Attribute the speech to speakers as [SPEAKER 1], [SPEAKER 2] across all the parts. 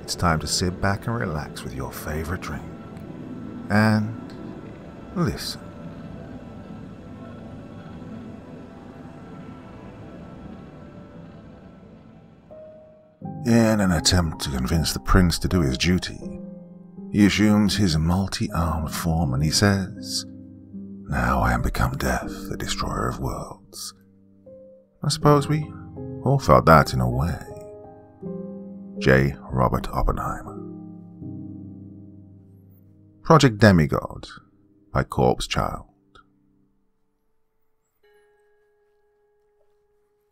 [SPEAKER 1] it's time to sit back and relax with your favorite drink. And listen. In an attempt to convince the prince to do his duty, he assumes his multi-armed form and he says, "Now I am become death, the destroyer of worlds." I suppose we all felt that in a way. J. Robert Oppenheimer. Project Demigod by Corpse Child.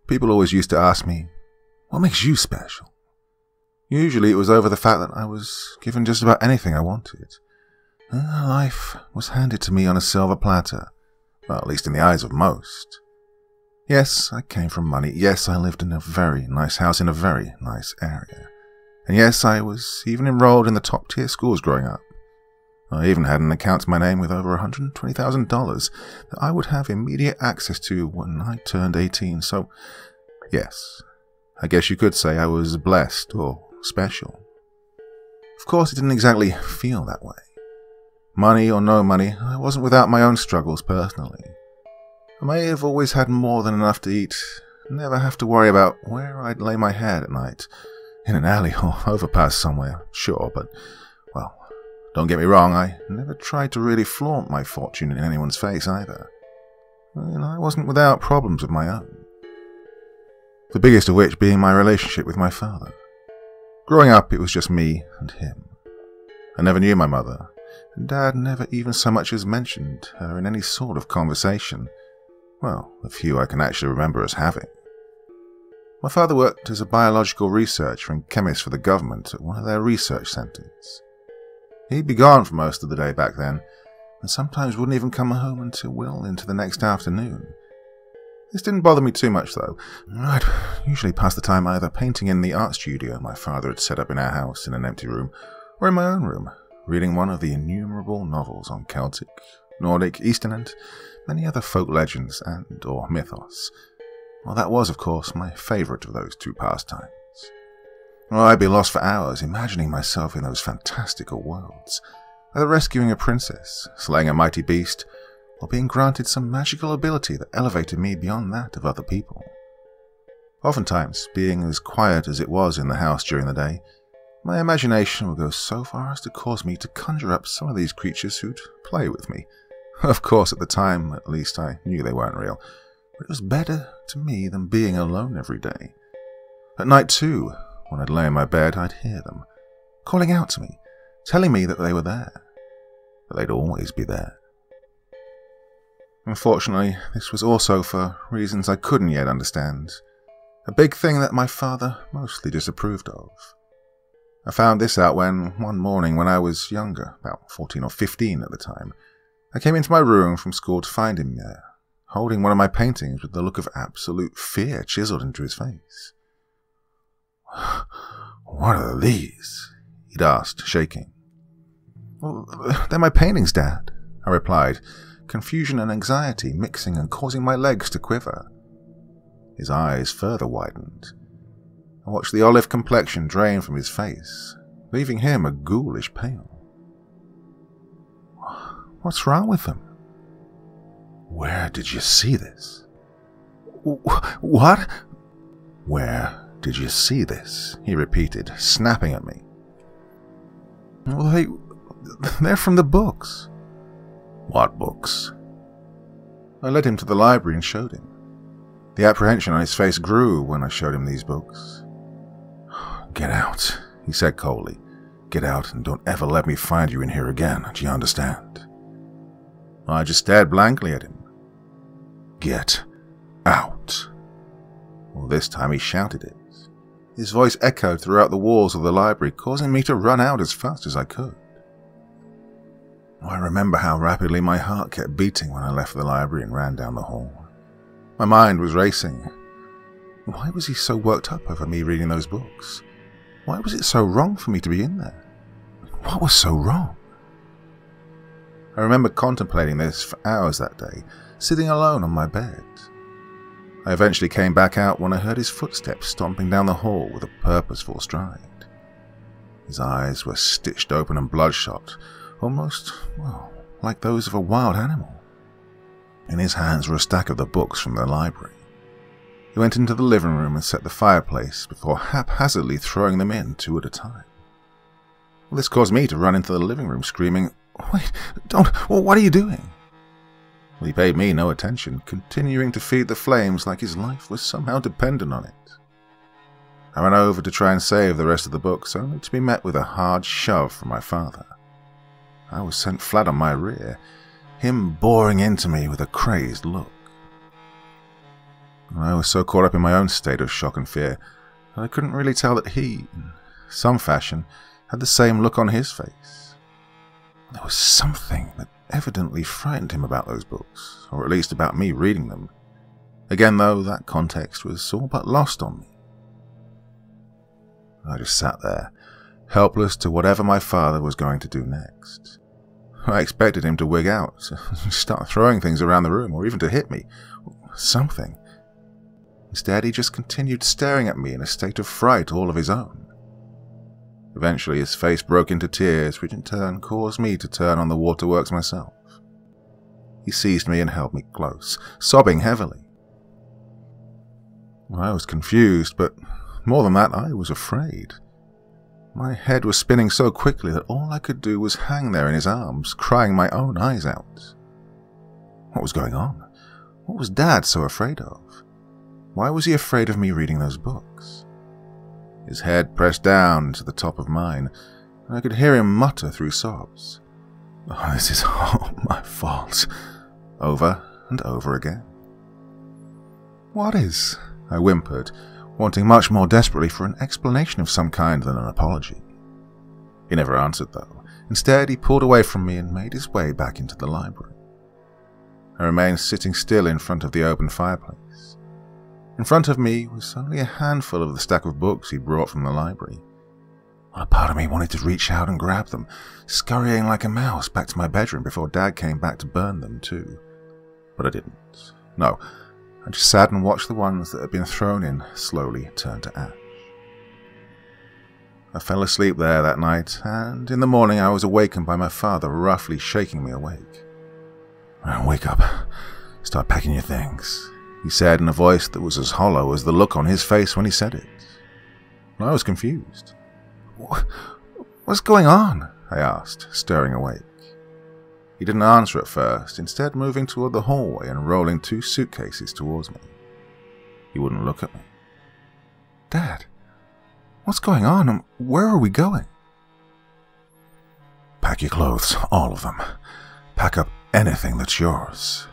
[SPEAKER 1] People always used to ask me, what makes you special? Usually it was over the fact that I was given just about anything I wanted. Life was handed to me on a silver platter, well, at least in the eyes of most. Yes, I came from money. Yes, I lived in a very nice house in a very nice area. And yes, I was even enrolled in the top-tier schools growing up. I even had an account to my name with over $120,000 that I would have immediate access to when I turned 18, so yes, I guess you could say I was blessed or special. Of course, it didn't exactly feel that way. Money or no money, I wasn't without my own struggles personally. I may have always had more than enough to eat, never have to worry about where I'd lay my head at night, in an alley or overpass somewhere, sure, but, well, don't get me wrong, I never tried to really flaunt my fortune in anyone's face either. And I wasn't without problems of my own. The biggest of which being my relationship with my father. Growing up, it was just me and him. I never knew my mother, and Dad never even so much as mentioned her in any sort of conversation. Well, the few I can actually remember us having. My father worked as a biological researcher and chemist for the government at one of their research centres. He'd be gone for most of the day back then, and sometimes wouldn't even come home until well into the next afternoon. This didn't bother me too much, though. I'd usually pass the time either painting in the art studio my father had set up in our house in an empty room, or in my own room, reading one of the innumerable novels on Celtic, Nordic, Eastern, and many other folk legends and or mythos. Well, that was, of course, my favourite of those two pastimes. Well, I'd be lost for hours imagining myself in those fantastical worlds, either rescuing a princess, slaying a mighty beast, or being granted some magical ability that elevated me beyond that of other people. Oftentimes, being as quiet as it was in the house during the day, my imagination would go so far as to cause me to conjure up some of these creatures who'd play with me. Of course, at the time, at least, I knew they weren't real, but it was better to me than being alone every day. At night, too, when I'd lay in my bed, I'd hear them, calling out to me, telling me that they were there, that they'd always be there. Unfortunately, this was also for reasons I couldn't yet understand, a big thing that my father mostly disapproved of. I found this out when, one morning when I was younger, about 14 or 15 at the time, I came into my room from school to find him there, holding one of my paintings with the look of absolute fear chiseled into his face. "What are these?" he'd asked, shaking. "Well, they're my paintings, Dad," I replied, confusion and anxiety mixing and causing my legs to quiver. His eyes further widened. I watched the olive complexion drain from his face, leaving him a ghoulish pale. "What's wrong with them?" "Where did you see this?" "What?" "Where did you see this?" he repeated, snapping at me. "Well, they're from the books." "What books?" I led him to the library and showed him. The apprehension on his face grew when I showed him these books. "Get out," he said coldly. "Get out and don't ever let me find you in here again, do you understand?" I just stared blankly at him. "Get out." Well, this time he shouted it. His voice echoed throughout the walls of the library, causing me to run out as fast as I could. I remember how rapidly my heart kept beating when I left the library and ran down the hall. My mind was racing. Why was he so worked up over me reading those books? Why was it so wrong for me to be in there? What was so wrong? I remember contemplating this for hours that day, sitting alone on my bed. I eventually came back out when I heard his footsteps stomping down the hall with a purposeful stride. His eyes were stitched open and bloodshot, almost, well, like those of a wild animal. In his hands were a stack of the books from the library. He went into the living room and set the fireplace before haphazardly throwing them in 2 at a time. Well, this caused me to run into the living room screaming, "Wait, don't, well, what are you doing?" Well, he paid me no attention, continuing to feed the flames like his life was somehow dependent on it. I ran over to try and save the rest of the books, only to be met with a hard shove from my father. I was sent flat on my rear, him boring into me with a crazed look. I was so caught up in my own state of shock and fear that I couldn't really tell that he, in some fashion, had the same look on his face. There was something that evidently frightened him about those books, or at least about me reading them. Again, though, that context was all but lost on me. I just sat there, helpless to whatever my father was going to do next. I expected him to wig out, to start throwing things around the room, or even to hit me. Something. Instead, he just continued staring at me in a state of fright all of his own. Eventually, his face broke into tears, which in turn caused me to turn on the waterworks myself. He seized me and held me close, sobbing heavily. I was confused, but more than that, I was afraid. My head was spinning so quickly that all I could do was hang there in his arms, crying my own eyes out. What was going on? What was Dad so afraid of? Why was he afraid of me reading those books? His head pressed down to the top of mine, and I could hear him mutter through sobs. "Oh, this is all my fault," over and over again. "What is?" I whimpered, wanting much more desperately for an explanation of some kind than an apology. He never answered, though. Instead, he pulled away from me and made his way back into the library. I remained sitting still in front of the open fireplace. In front of me was only a handful of the stack of books he'd brought from the library. A part of me wanted to reach out and grab them, scurrying like a mouse back to my bedroom before Dad came back to burn them too. But I didn't. No, I just sat and watched the ones that had been thrown in slowly turn to ash. I fell asleep there that night, and in the morning I was awakened by my father roughly shaking me awake. "Wake up. Start packing your things," he said in a voice that was as hollow as the look on his face when he said it. I was confused. "What's going on?" I asked, stirring awake. He didn't answer at first, instead moving toward the hallway and rolling 2 suitcases towards me. He wouldn't look at me. "Dad, what's going on and where are we going?" "Pack your clothes, all of them. Pack up anything that's yours."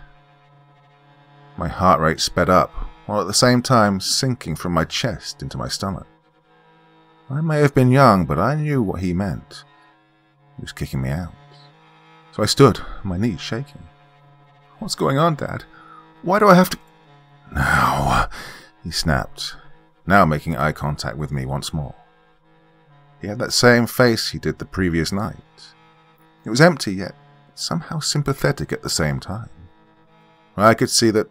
[SPEAKER 1] My heart rate sped up, while at the same time sinking from my chest into my stomach. I may have been young, but I knew what he meant. He was kicking me out. So I stood, my knees shaking. "What's going on, Dad? Why do I have to—" "Now," he snapped, now making eye contact with me once more. He had that same face he did the previous night. It was empty, yet somehow sympathetic at the same time. I could see that,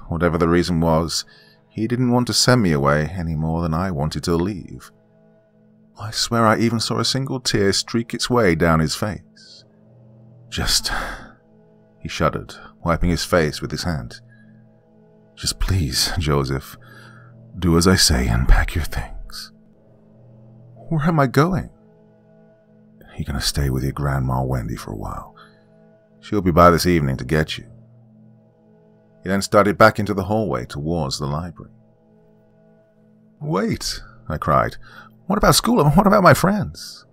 [SPEAKER 1] whatever the reason was, he didn't want to send me away any more than I wanted to leave. I swear I even saw a single tear streak its way down his face. He shuddered, wiping his face with his hand. "Just please, Joseph, do as I say and pack your things." "Where am I going?" "You're going to stay with your Grandma Wendy for a while. She'll be by this evening to get you." He then started back into the hallway towards the library. "Wait," I cried. "What about school and what about my friends?"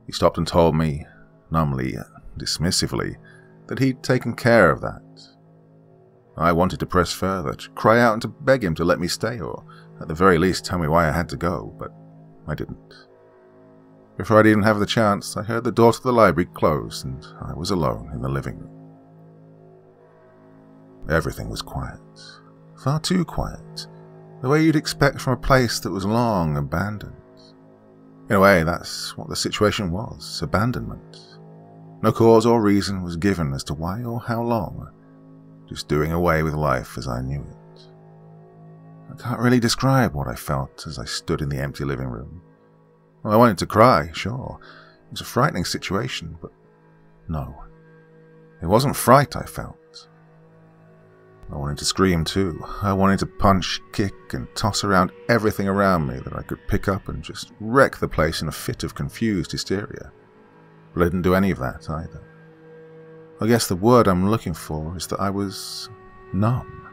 [SPEAKER 1] He stopped and told me, numbly, dismissively, that he'd taken care of that. I wanted to press further, to cry out and to beg him to let me stay, or at the very least tell me why I had to go, but I didn't. Before I'd even have the chance, I heard the door to the library close, and I was alone in the living room. Everything was quiet. Far too quiet. The way you'd expect from a place that was long abandoned. In a way, that's what the situation was, abandonment. No cause or reason was given as to why or how long, just doing away with life as I knew it. I can't really describe what I felt as I stood in the empty living room. Well, I wanted to cry, sure. It was a frightening situation, but no. It wasn't fright I felt. I wanted to scream too. I wanted to punch, kick, and toss around everything around me that I could pick up and just wreck the place in a fit of confused hysteria. But I didn't do any of that either. I guess the word I'm looking for is that I was numb.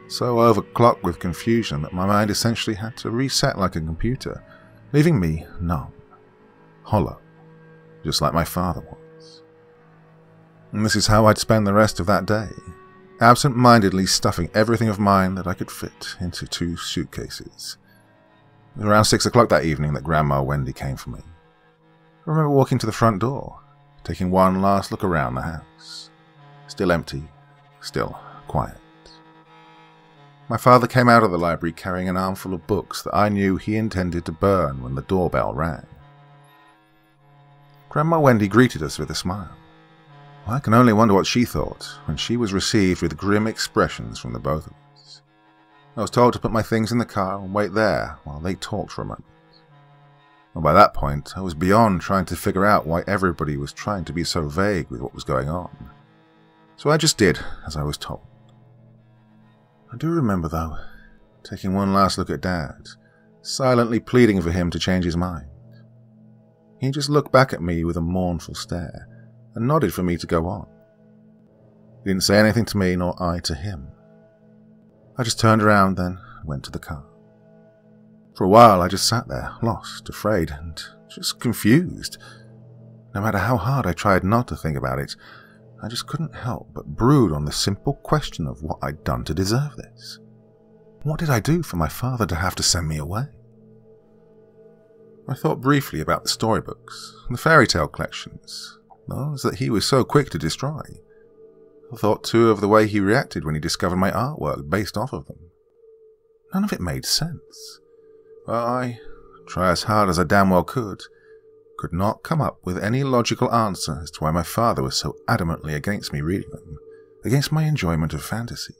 [SPEAKER 1] So overclocked with confusion that my mind essentially had to reset like a computer, leaving me numb, hollow, just like my father was. And this is how I'd spend the rest of that day, absent-mindedly stuffing everything of mine that I could fit into 2 suitcases. It was around 6 o'clock that evening that Grandma Wendy came for me. I remember walking to the front door, taking one last look around the house. Still empty, still quiet. My father came out of the library carrying an armful of books that I knew he intended to burn when the doorbell rang. Grandma Wendy greeted us with a smile. I can only wonder what she thought when she was received with grim expressions from the both of us. I was told to put my things in the car and wait there while they talked for a moment. And by that point, I was beyond trying to figure out why everybody was trying to be so vague with what was going on. So I just did as I was told. I do remember, though, taking one last look at Dad, silently pleading for him to change his mind. He just looked back at me with a mournful stare and nodded for me to go on. He didn't say anything to me, nor I to him. I just turned around then and went to the car. For a while I just sat there, lost, afraid, and just confused. No matter how hard I tried not to think about it, I just couldn't help but brood on the simple question of what I'd done to deserve this. What did I do for my father to have to send me away? I thought briefly about the storybooks, the fairy tale collections, those that he was so quick to destroy. I thought too of the way he reacted when he discovered my artwork based off of them. None of it made sense. Well, I, try as hard as I damn well could not come up with any logical answer as to why my father was so adamantly against me reading them, against my enjoyment of fantasy.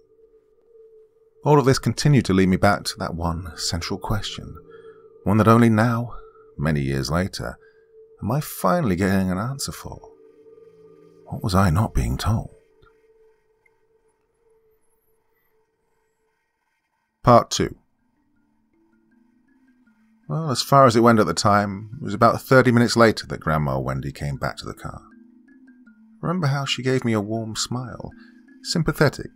[SPEAKER 1] All of this continued to lead me back to that one central question, one that only now, many years later, am I finally getting an answer for. What was I not being told? Part 2. Well, as far as it went at the time, it was about 30 minutes later that Grandma Wendy came back to the car. Remember how she gave me a warm smile, sympathetic,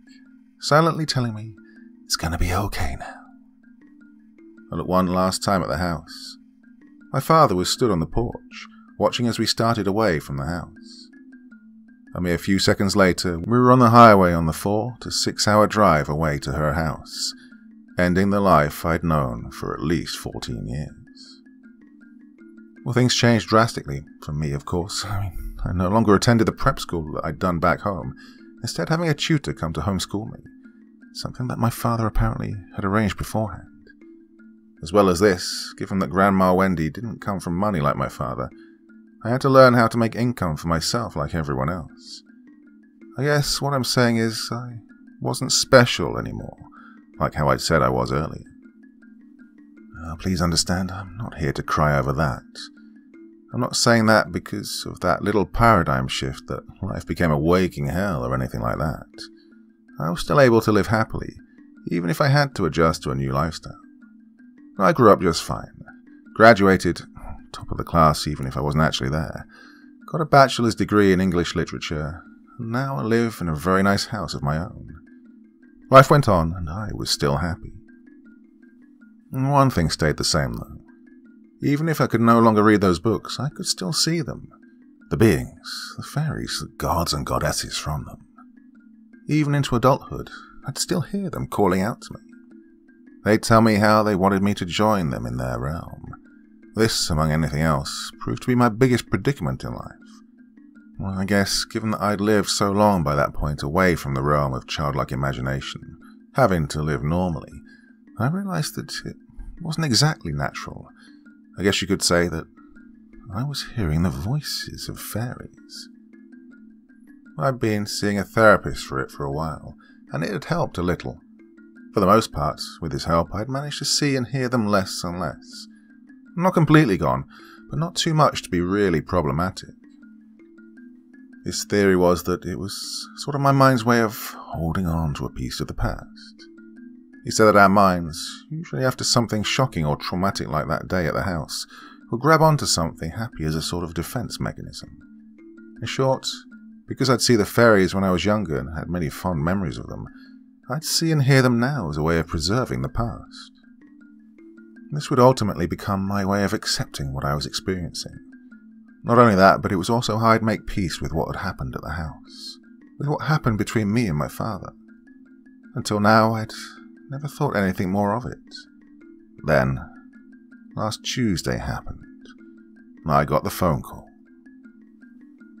[SPEAKER 1] silently telling me, "It's gonna be okay now." I looked one last time at the house. My father was stood on the porch, watching as we started away from the house. A mere few seconds later, we were on the highway on the 4 to 6 hour drive away to her house, ending the life I'd known for at least 14 years. Well, things changed drastically, for me, of course. I no longer attended the prep school that I'd done back home, instead having a tutor come to homeschool me, something that my father apparently had arranged beforehand. As well as this, given that Grandma Wendy didn't come from money like my father, I had to learn how to make income for myself like everyone else. I guess what I'm saying is I wasn't special anymore, like how I'd said I was earlier. Please understand, I'm not here to cry over that. I'm not saying that because of that little paradigm shift that life became a waking hell or anything like that. I was still able to live happily, even if I had to adjust to a new lifestyle. I grew up just fine, graduated, top of the class even if I wasn't actually there, got a bachelor's degree in English literature, and now I live in a very nice house of my own. Life went on, and I was still happy. And one thing stayed the same, though. Even if I could no longer read those books, I could still see them. The beings, the fairies, the gods and goddesses from them. Even into adulthood, I'd still hear them calling out to me. They'd tell me how they wanted me to join them in their realm. This, among anything else, proved to be my biggest predicament in life. Well, I guess, given that I'd lived so long by that point away from the realm of childlike imagination, having to live normally, I realized that it wasn't exactly natural. I guess you could say that I was hearing the voices of fairies. I'd been seeing a therapist for it for a while, and it had helped a little. For the most part, with his help, I'd managed to see and hear them less and less. Not completely gone, but not too much to be really problematic. His theory was that it was sort of my mind's way of holding on to a piece of the past. He said that our minds, usually after something shocking or traumatic like that day at the house, will grab onto something happy as a sort of defense mechanism. In short, because I'd see the fairies when I was younger and had many fond memories of them, I'd see and hear them now as a way of preserving the past. This would ultimately become my way of accepting what I was experiencing. Not only that, but it was also how I'd make peace with what had happened at the house, with what happened between me and my father. Until now, I'd never thought anything more of it. Then, last Tuesday happened, and I got the phone call.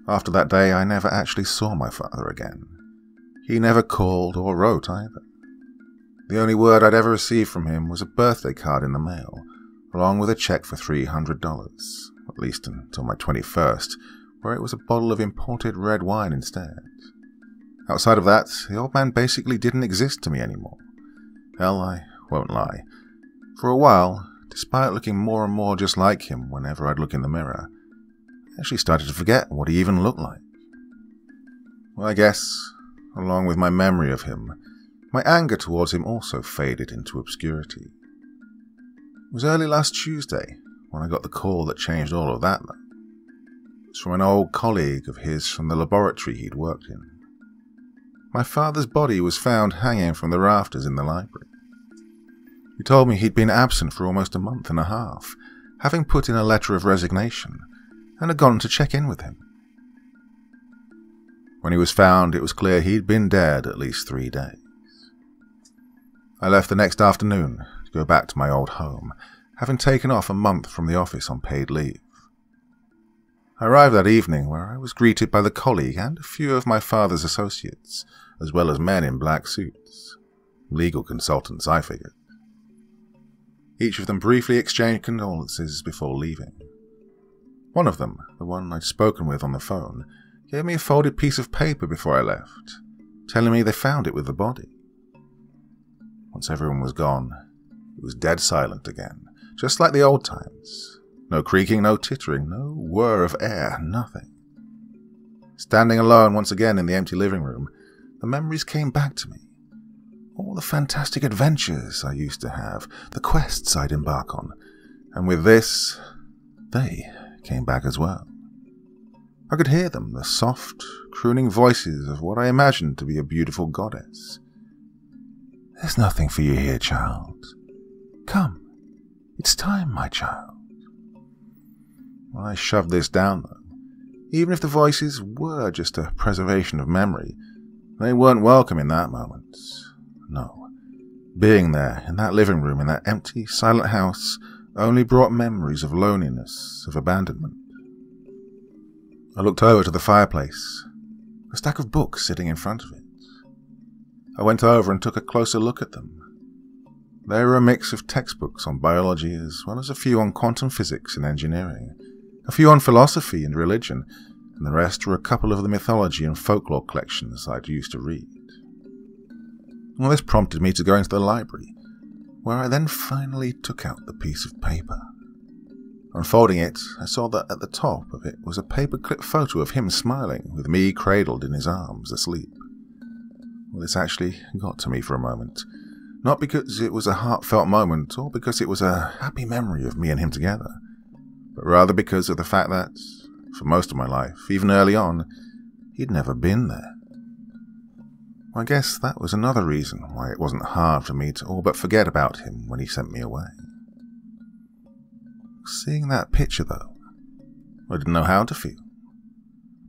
[SPEAKER 1] After that day, I never actually saw my father again. He never called or wrote either. The only word I'd ever received from him was a birthday card in the mail, along with a check for $300, at least until my 21st, where it was a bottle of imported red wine instead. Outside of that, the old man basically didn't exist to me anymore. Hell, I won't lie. For a while, despite looking more and more just like him whenever I'd look in the mirror, I actually started to forget what he even looked like. Well, I guess, along with my memory of him, my anger towards him also faded into obscurity. It was early last Tuesday when I got the call that changed all of that, though. It was from an old colleague of his from the laboratory he'd worked in. My father's body was found hanging from the rafters in the library. He told me he'd been absent for almost a month and a half, having put in a letter of resignation, and had gone to check in with him. When he was found, it was clear he'd been dead at least 3 days. I left the next afternoon to go back to my old home, having taken off a month from the office on paid leave. I arrived that evening where I was greeted by the colleague and a few of my father's associates, as well as men in black suits. Legal consultants, I figured. Each of them briefly exchanged condolences before leaving. One of them, the one I'd spoken with on the phone, gave me a folded piece of paper before I left, telling me they found it with the body. Once everyone was gone, it was dead silent again, just like the old times. No creaking, no tittering, no whir of air, nothing. Standing alone once again in the empty living room, the memories came back to me. All the fantastic adventures I used to have, the quests I'd embark on, and with this, they came back as well. I could hear them, the soft, crooning voices of what I imagined to be a beautiful goddess. "There's nothing for you here, child. Come, it's time, my child." I shoved this down, though. Even if the voices were just a preservation of memory, they weren't welcome in that moment. No. Being there, in that living room, in that empty, silent house, only brought memories of loneliness, of abandonment. I looked over to the fireplace, a stack of books sitting in front of it. I went over and took a closer look at them. They were a mix of textbooks on biology as well as a few on quantum physics and engineering, a few on philosophy and religion, and the rest were a couple of the mythology and folklore collections I'd used to read. Well, this prompted me to go into the library, where I then finally took out the piece of paper. Unfolding it, I saw that at the top of it was a paper-clip photo of him smiling, with me cradled in his arms, asleep. Well, this actually got to me for a moment. Not because it was a heartfelt moment, or because it was a happy memory of me and him together, but rather because of the fact that, for most of my life, even early on, he'd never been there. I guess that was another reason why it wasn't hard for me to all but forget about him when he sent me away. Seeing that picture, though, I didn't know how to feel.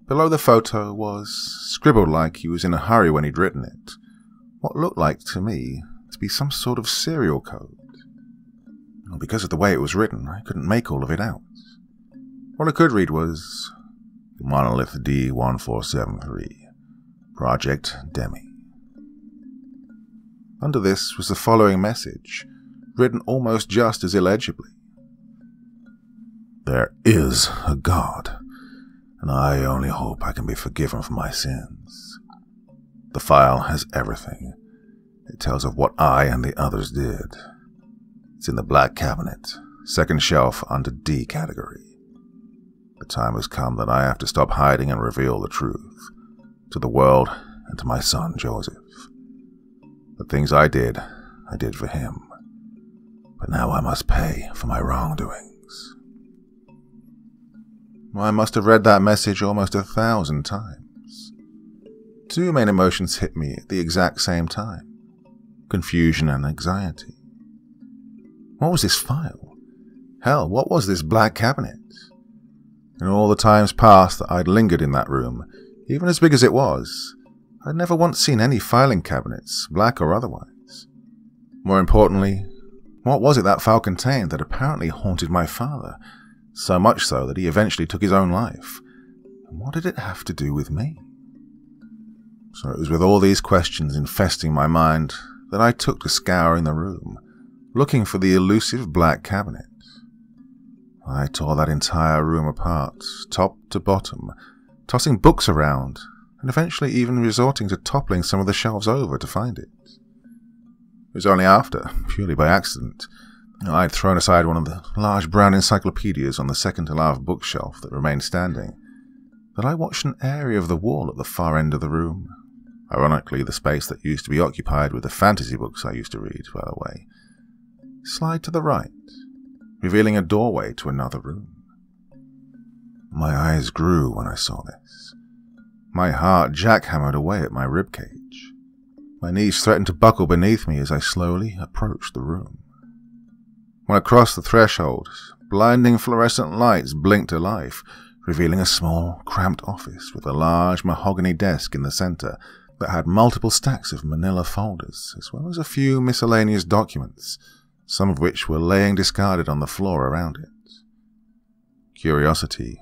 [SPEAKER 1] Below the photo was, scribbled like he was in a hurry when he'd written it, what looked like to me to be some sort of serial code. Well, because of the way it was written, I couldn't make all of it out. What I could read was Monolith D1473, Project Demigod. Under this was the following message, written almost just as illegibly. "There is a God, and I only hope I can be forgiven for my sins. The file has everything. It tells of what I and the others did. It's in the black cabinet second shelf under D category. The time has come that I have to stop hiding and reveal the truth to the world and to my son Joseph. The things I did for him. But now I must pay for my wrongdoings. I must have read that message almost 1,000 times. Two main emotions hit me at the exact same time: confusion and anxiety. What was this file? Hell, what was this black cabinet? In all the times past that I'd lingered in that room, even as big as it was, I'd never once seen any filing cabinets, black or otherwise. More importantly, what was it that file contained that apparently haunted my father, so much so that he eventually took his own life? And what did it have to do with me? So it was with all these questions infesting my mind that I took to scouring the room, looking for the elusive black cabinet. I tore that entire room apart, top to bottom, tossing books around, and eventually even resorting to toppling some of the shelves over to find it. It was only after, purely by accident, I'd thrown aside one of the large brown encyclopedias on the second-to-last bookshelf that remained standing, that I watched an area of the wall at the far end of the room, ironically the space that used to be occupied with the fantasy books I used to read, by the way, slide to the right, revealing a doorway to another room. My eyes grew when I saw this. My heart jackhammered away at my ribcage. My knees threatened to buckle beneath me as I slowly approached the room. When I crossed the threshold, blinding fluorescent lights blinked to life, revealing a small, cramped office with a large mahogany desk in the center that had multiple stacks of manila folders, as well as a few miscellaneous documents, some of which were laying discarded on the floor around it. Curiosity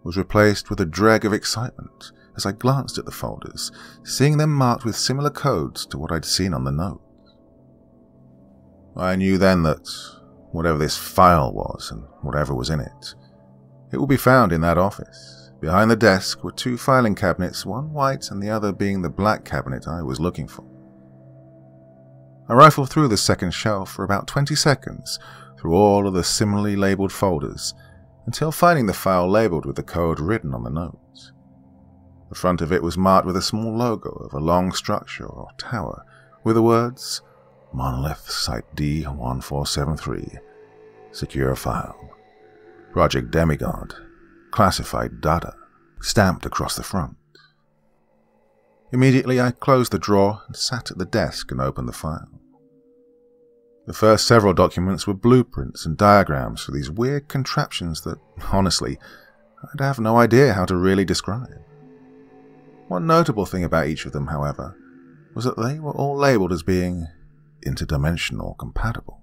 [SPEAKER 1] was replaced with a dread of excitement as I glanced at the folders, seeing them marked with similar codes to what I'd seen on the note. I knew then that whatever this file was and whatever was in it, it would be found in that office. Behind the desk were two filing cabinets, one white and the other being the black cabinet I was looking for. I rifled through the second shelf for about 20 seconds, through all of the similarly labeled folders, until finding the file labeled with the code written on the note. The front of it was marked with a small logo of a long structure or tower, with the words, Monolith Site D1473, Secure File, Project Demigod, Classified Data, stamped across the front. Immediately I closed the drawer and sat at the desk and opened the file. The first several documents were blueprints and diagrams for these weird contraptions that, honestly, I'd have no idea how to really describe. One notable thing about each of them, however, was that they were all labeled as being interdimensional compatible.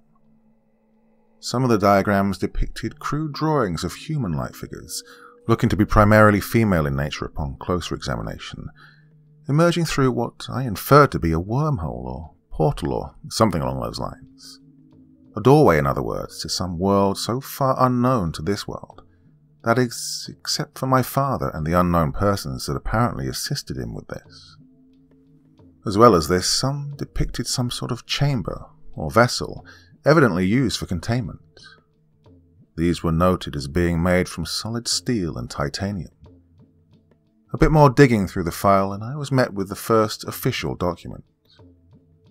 [SPEAKER 1] Some of the diagrams depicted crude drawings of human-like figures, looking to be primarily female in nature upon closer examination, emerging through what I inferred to be a wormhole or portal or something along those lines. A doorway, in other words, to some world so far unknown to this world, that is, except for my father and the unknown persons that apparently assisted him with this. As well as this, some depicted some sort of chamber or vessel, evidently used for containment. These were noted as being made from solid steel and titanium. A bit more digging through the file and I was met with the first official document.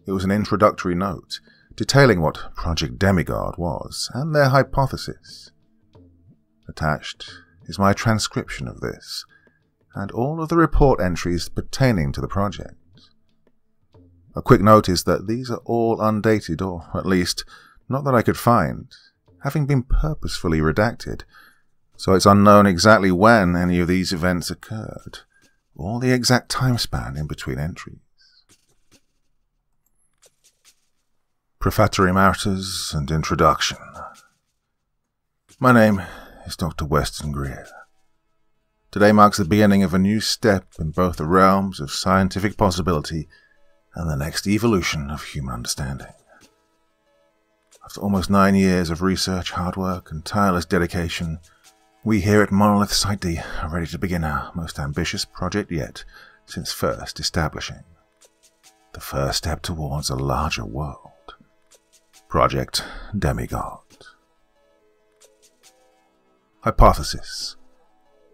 [SPEAKER 1] It was an introductory note, detailing what Project Demigod was, and their hypothesis. Attached is my transcription of this, and all of the report entries pertaining to the project. A quick note is that these are all undated, or at least, not that I could find, having been purposefully redacted, so it's unknown exactly when any of these events occurred, or the exact time span in between entries. Prefatory matters and introduction. My name is Dr. Weston Greer. Today marks the beginning of a new step in both the realms of scientific possibility and the next evolution of human understanding. After almost 9 years of research, hard work, and tireless dedication, we here at Monolith Site D are ready to begin our most ambitious project yet since first establishing. The first step towards a larger world. Project Demigod. Hypothesis.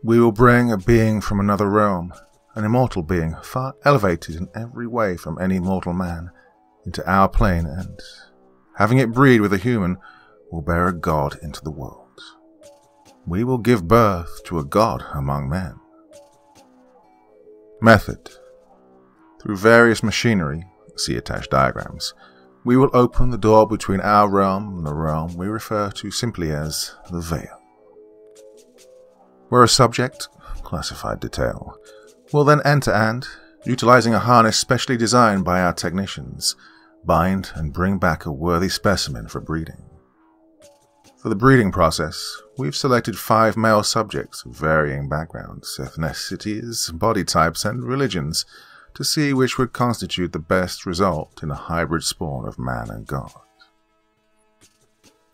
[SPEAKER 1] We will bring a being from another realm, an immortal being, far elevated in every way from any mortal man, into our plane, and, having it breed with a human, will bear a god into the world. We will give birth to a god among men. Method. Through various machinery, see attached diagrams, we will open the door between our realm and the realm we refer to simply as the Veil. Where a subject, classified detail, will then enter and, utilizing a harness specially designed by our technicians, bind and bring back a worthy specimen for breeding. For the breeding process, we've selected 5 male subjects of varying backgrounds, ethnicities, body types, and religions to see which would constitute the best result in a hybrid spawn of man and god.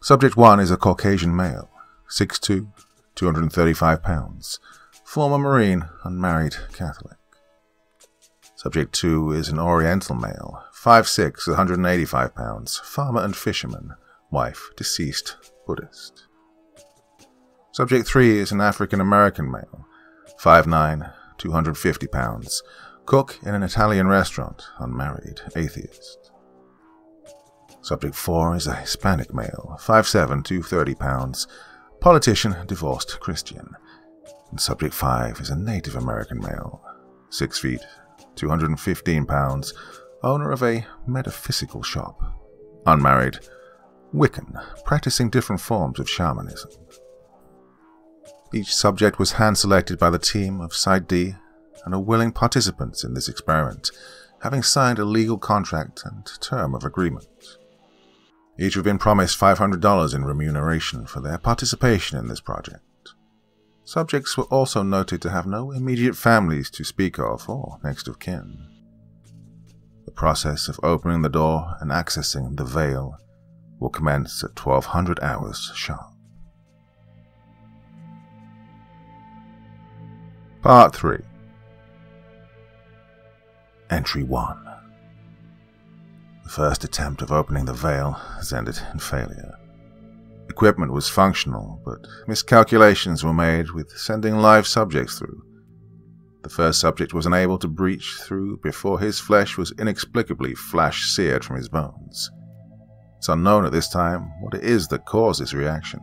[SPEAKER 1] Subject 1 is a Caucasian male, 6'2", 235 pounds, former Marine, unmarried, Catholic. Subject 2 is an Oriental male, 5'6", 185 pounds, farmer and fisherman, wife, deceased, Buddhist. Subject 3 is an African American male, 5'9", 250 pounds, cook in an Italian restaurant, unmarried, atheist. Subject 4 is a Hispanic male, 5'7", 230 pounds, politician, divorced Christian. And Subject 5 is a Native American male, 6 feet, 215 pounds, owner of a metaphysical shop, unmarried, Wiccan, practicing different forms of shamanism. Each subject was hand-selected by the team of Site D and are willing participants in this experiment, having signed a legal contract and term of agreement. Each have been promised $500 in remuneration for their participation in this project. Subjects were also noted to have no immediate families to speak of or next of kin. The process of opening the door and accessing the Veil will commence at 1200 hours sharp. Part 3. Entry 1. The first attempt of opening the Veil has ended in failure. Equipment was functional, but miscalculations were made with sending live subjects through. The first subject was unable to breach through before his flesh was inexplicably flash-seared from his bones. It's unknown at this time what it is that caused this reaction.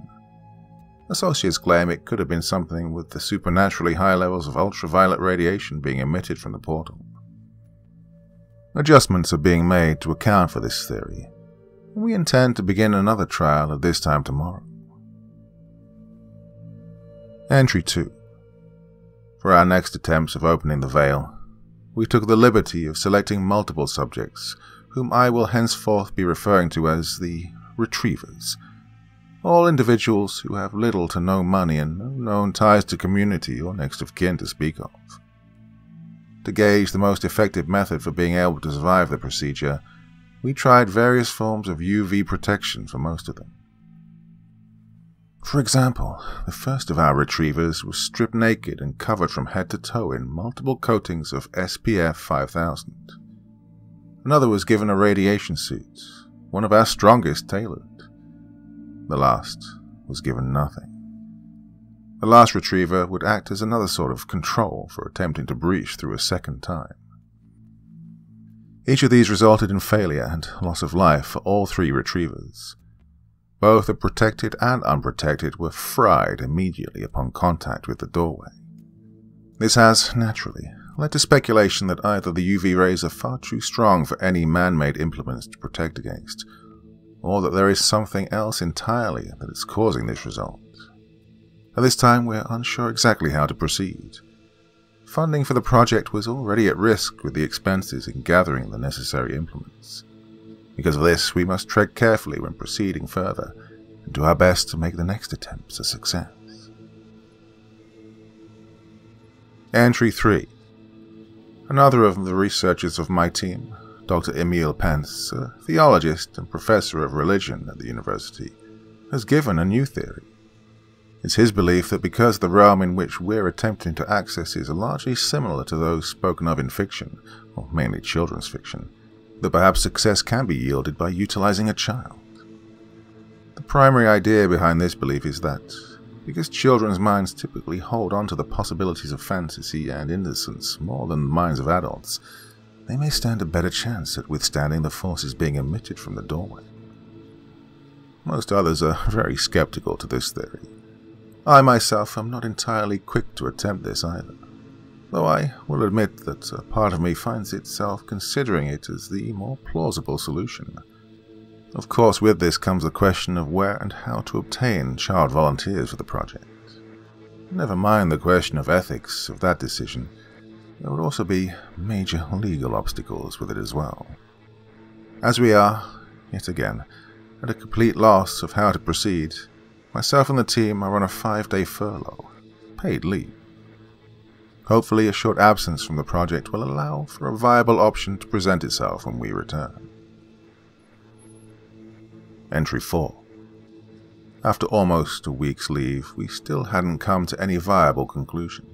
[SPEAKER 1] Associates claim it could have been something with the supernaturally high levels of ultraviolet radiation being emitted from the portal. Adjustments are being made to account for this theory, and we intend to begin another trial at this time tomorrow. Entry 2. For our next attempts of opening the Veil, we took the liberty of selecting multiple subjects, whom I will henceforth be referring to as the Retrievers, all individuals who have little to no money and no known ties to community or next of kin to speak of. To gauge the most effective method for being able to survive the procedure, we tried various forms of UV protection for most of them. For example, the first of our Retrievers was stripped naked and covered from head to toe in multiple coatings of SPF 5000. Another was given a radiation suit, one of our strongest tailored. The last was given nothing. The last Retriever would act as another sort of control for attempting to breach through a second time. Each of these resulted in failure and loss of life for all 3 Retrievers. Both the protected and unprotected were fried immediately upon contact with the doorway. This has, naturally, led to speculation that either the UV rays are far too strong for any man-made implements to protect against, or that there is something else entirely that is causing this result. At this time, we are unsure exactly how to proceed. Funding for the project was already at risk with the expenses in gathering the necessary implements. Because of this, we must tread carefully when proceeding further, and do our best to make the next attempts a success. Entry 3. Another of the researchers of my team, Dr. Emil Pence, a theologist and professor of religion at the university, has given a new theory. It's his belief that because the realm in which we're attempting to access is largely similar to those spoken of in fiction, or mainly children's fiction, that perhaps success can be yielded by utilizing a child. The primary idea behind this belief is that, Because children's minds typically hold on to the possibilities of fantasy and innocence more than the minds of adults, they may stand a better chance at withstanding the forces being emitted from the doorway. Most others are very skeptical to this theory. I myself am not entirely quick to attempt this either, though I will admit that a part of me finds itself considering it as the more plausible solution. Of course, with this comes the question of where and how to obtain child volunteers for the project. Never mind the question of ethics of that decision, there would also be major legal obstacles with it as well. As we are, yet again, at a complete loss of how to proceed, myself and the team are on a 5-day furlough, paid leave. Hopefully a short absence from the project will allow for a viable option to present itself when we return. Entry 4. After almost a week's leave, we still hadn't come to any viable conclusion.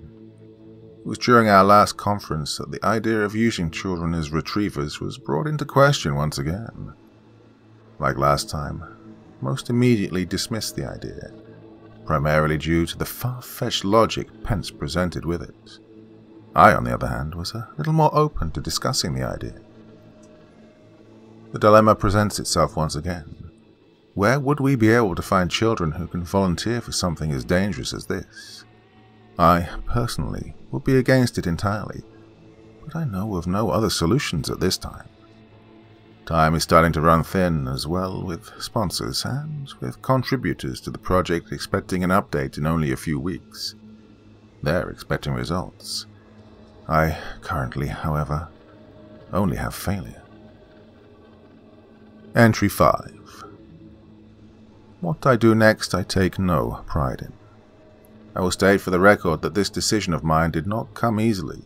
[SPEAKER 1] It was during our last conference that the idea of using children as retrievers was brought into question once again. Like last time, most immediately dismissed the idea, primarily due to the far-fetched logic Pence presented with it. I, on the other hand, was a little more open to discussing the idea. The dilemma presents itself once again. Where would we be able to find children who can volunteer for something as dangerous as this? I, personally, would be against it entirely, but I know of no other solutions at this time. Time is starting to run thin as well, with sponsors and with contributors to the project expecting an update in only a few weeks. They're expecting results. I currently, however, only have failure. Entry 5. What I do next I take no pride in. I will state for the record that this decision of mine did not come easily.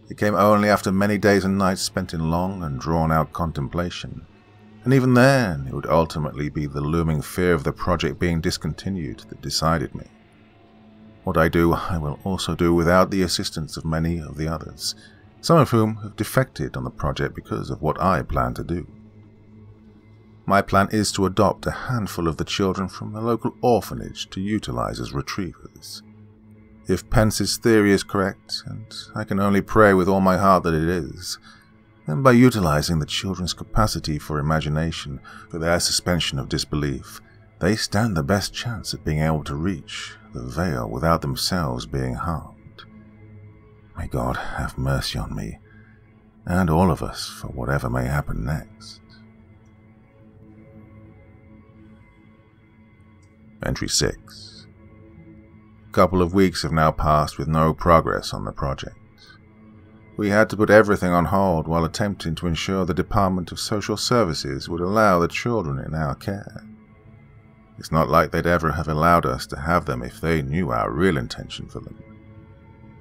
[SPEAKER 1] It came only after many days and nights spent in long and drawn-out contemplation, and even then it would ultimately be the looming fear of the project being discontinued that decided me. What I do, I will also do without the assistance of many of the others, some of whom have defected on the project because of what I plan to do. My plan is to adopt a handful of the children from the local orphanage to utilize as retrievers. If Pence's theory is correct, and I can only pray with all my heart that it is, then by utilizing the children's capacity for imagination for their suspension of disbelief, they stand the best chance at being able to reach the veil without themselves being harmed. May God have mercy on me, and all of us for whatever may happen next. Entry 6. A couple of weeks have now passed with no progress on the project. We had to put everything on hold while attempting to ensure the Department of Social Services would allow the children in our care. It's not like they'd ever have allowed us to have them if they knew our real intention for them.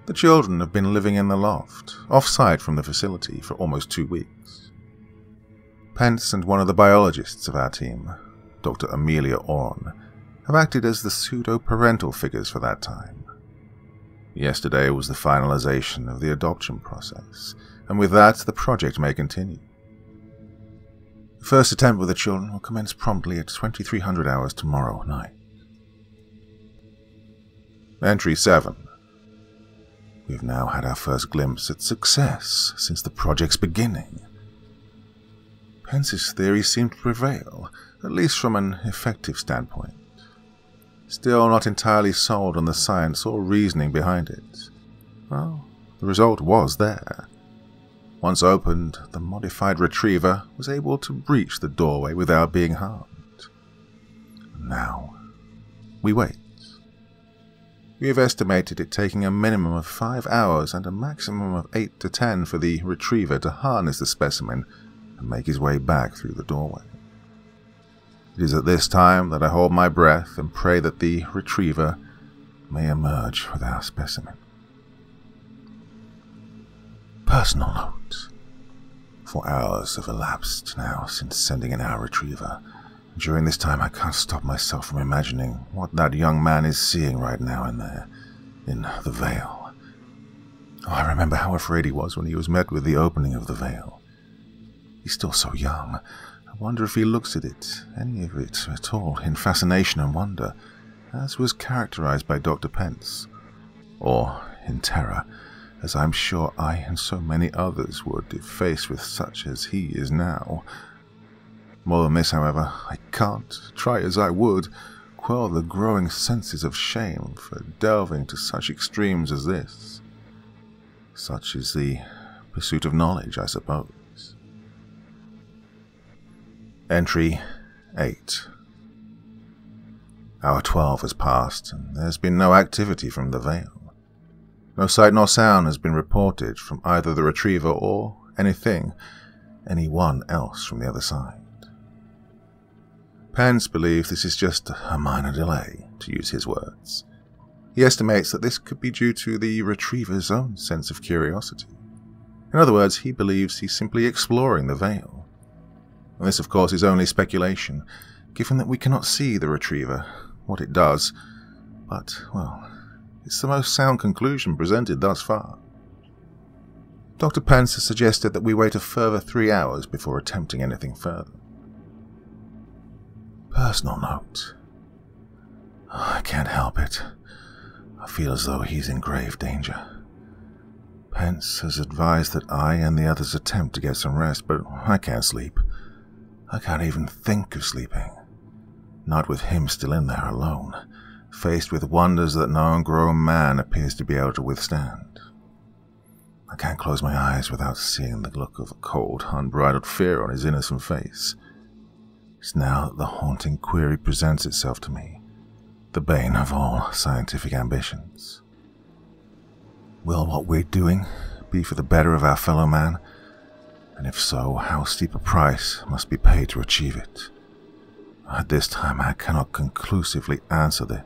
[SPEAKER 1] The children have been living in the loft, off-site from the facility, for almost 2 weeks. Pence and one of the biologists of our team, Dr. Amelia Orne, have acted as the pseudo-parental figures for that time. Yesterday was the finalization of the adoption process, and with that the project may continue. The first attempt with the children will commence promptly at 2300 hours tomorrow night. Entry 7. We've now had our first glimpse at success since the project's beginning. Pence's theory seemed to prevail, at least from an effective standpoint. Still not entirely sold on the science or reasoning behind it. Well, the result was there. Once opened, the modified retriever was able to breach the doorway without being harmed. Now, we wait. We have estimated it taking a minimum of 5 hours and a maximum of 8 to 10 for the retriever to harness the specimen and make his way back through the doorway. It is at this time that I hold my breath and pray that the retriever may emerge with our specimen. Personal note. 4 hours have elapsed now since sending in our retriever. During this time I can't stop myself from imagining what that young man is seeing right now in there, in the veil. Oh, I remember how afraid he was when he was met with the opening of the veil. He's still so young. I wonder if he looks at it, any of it at all, in fascination and wonder, as was characterized by Dr. Pence, or in terror, as I'm sure I and so many others would if faced with such as he is now. More than this, however, I can't, try as I would, quell the growing senses of shame for delving to such extremes as this. Such is the pursuit of knowledge, I suppose. Entry 8. Hour 12 has passed, and there's been no activity from the Vale. No sight nor sound has been reported from either the retriever or anyone else from the other side. Pence believes this is just a minor delay, to use his words. He estimates that this could be due to the retriever's own sense of curiosity. In other words, he believes he's simply exploring the Vale. And this, of course, is only speculation, given that we cannot see the retriever, what it does, but, well, it's the most sound conclusion presented thus far. Dr. Pence has suggested that we wait a further 3 hours before attempting anything further. Personal note. I can't help it. I feel as though he's in grave danger. Pence has advised that I and the others attempt to get some rest, but I can't sleep. I can't even think of sleeping. Not with him still in there alone, faced with wonders that no grown man appears to be able to withstand. I can't close my eyes without seeing the look of cold, unbridled fear on his innocent face. It's now that the haunting query presents itself to me, the bane of all scientific ambitions. Will what we're doing be for the better of our fellow man? And if so, how steep a price must be paid to achieve it? At this time, I cannot conclusively answer this.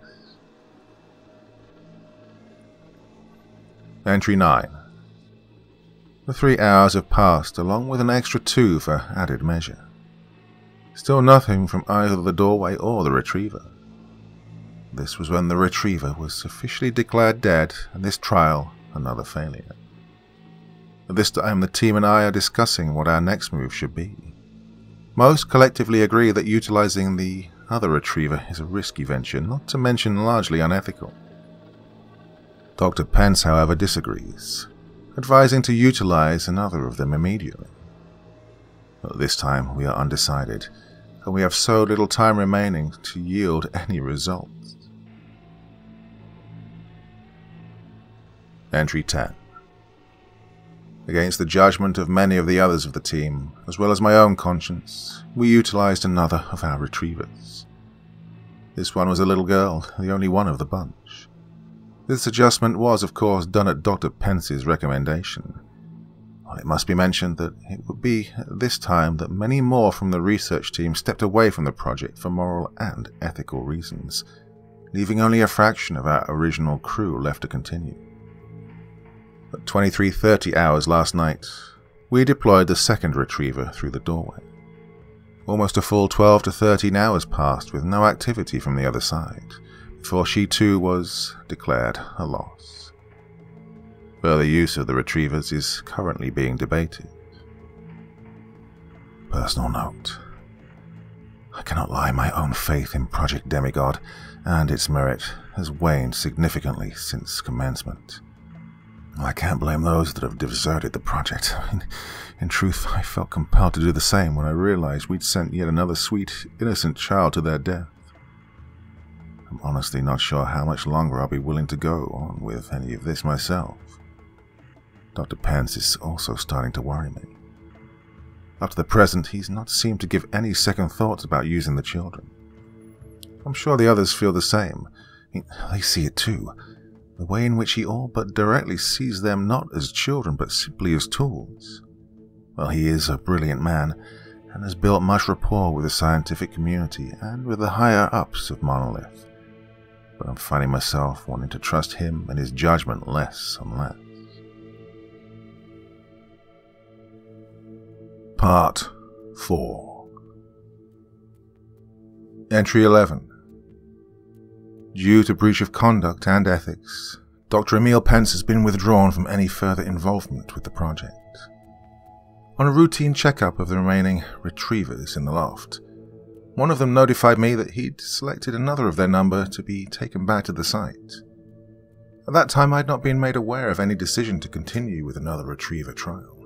[SPEAKER 1] Entry 9. The 3 hours have passed, along with an extra 2 for added measure. Still nothing from either the doorway or the retriever. This was when the retriever was officially declared dead, and this trial another failure. At this time, the team and I are discussing what our next move should be. Most collectively agree that utilizing the other retriever is a risky venture, not to mention largely unethical. Dr. Pence, however, disagrees, advising to utilize another of them immediately. At this time, we are undecided, and we have so little time remaining to yield any results. Entry 10. Against the judgment of many of the others of the team, as well as my own conscience, we utilized another of our retrievers. This one was a little girl, the only one of the bunch. This adjustment was, of course, done at Dr. Pence's recommendation. Well, it must be mentioned that it would be at this time that many more from the research team stepped away from the project for moral and ethical reasons, leaving only a fraction of our original crew left to continue. At 23:30 hours last night, we deployed the second retriever through the doorway. Almost a full 12 to 13 hours passed with no activity from the other side, before she too was declared a loss. Further use of the retrievers is currently being debated. Personal note. I cannot lie, my own faith in Project Demigod and its merit has waned significantly since commencement. I can't blame those that have deserted the project. In truth, I felt compelled to do the same when I realized we'd sent yet another sweet, innocent child to their death. I'm honestly not sure how much longer I'll be willing to go on with any of this myself. Dr. Pence is also starting to worry me. Up to the present, he's not seemed to give any second thoughts about using the children. I'm sure the others feel the same. They see it too. The way in which he all but directly sees them not as children, but simply as tools. Well, he is a brilliant man, and has built much rapport with the scientific community and with the higher-ups of Monolith. But I'm finding myself wanting to trust him and his judgment less and less. Part 4. Entry 11. Due to breach of conduct and ethics, Dr. Emil Pence has been withdrawn from any further involvement with the project. On a routine checkup of the remaining retrievers in the loft, One of them notified me that he'd selected another of their number to be taken back to the site. At that time, I'd not been made aware of any decision to continue with another retriever trial.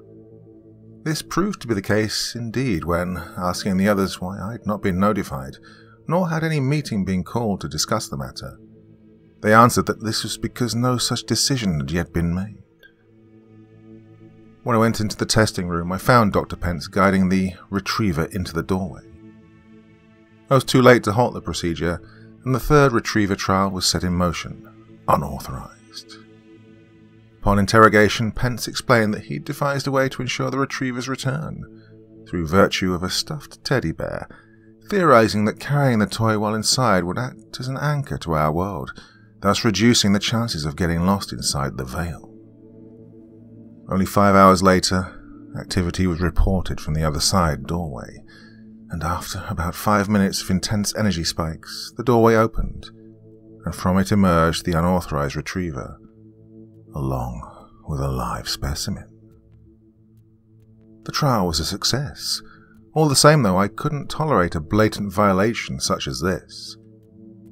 [SPEAKER 1] This proved to be the case indeed when, asking the others why I'd not been notified, nor had any meeting been called to discuss the matter, they answered that this was because no such decision had yet been made. When I went into the testing room, I found Dr. Pence guiding the retriever into the doorway. I was too late to halt the procedure, and the third retriever trial was set in motion, unauthorized. Upon interrogation, Pence explained that he'd devised a way to ensure the retriever's return, through virtue of a stuffed teddy bear, theorizing that carrying the toy while inside would act as an anchor to our world, thus reducing the chances of getting lost inside the veil. Only 5 hours later, activity was reported from the other side doorway, and after about 5 minutes of intense energy spikes, the doorway opened, and from it emerged the unauthorized retriever, along with a live specimen. The trial was a success. All the same, though, I couldn't tolerate a blatant violation such as this.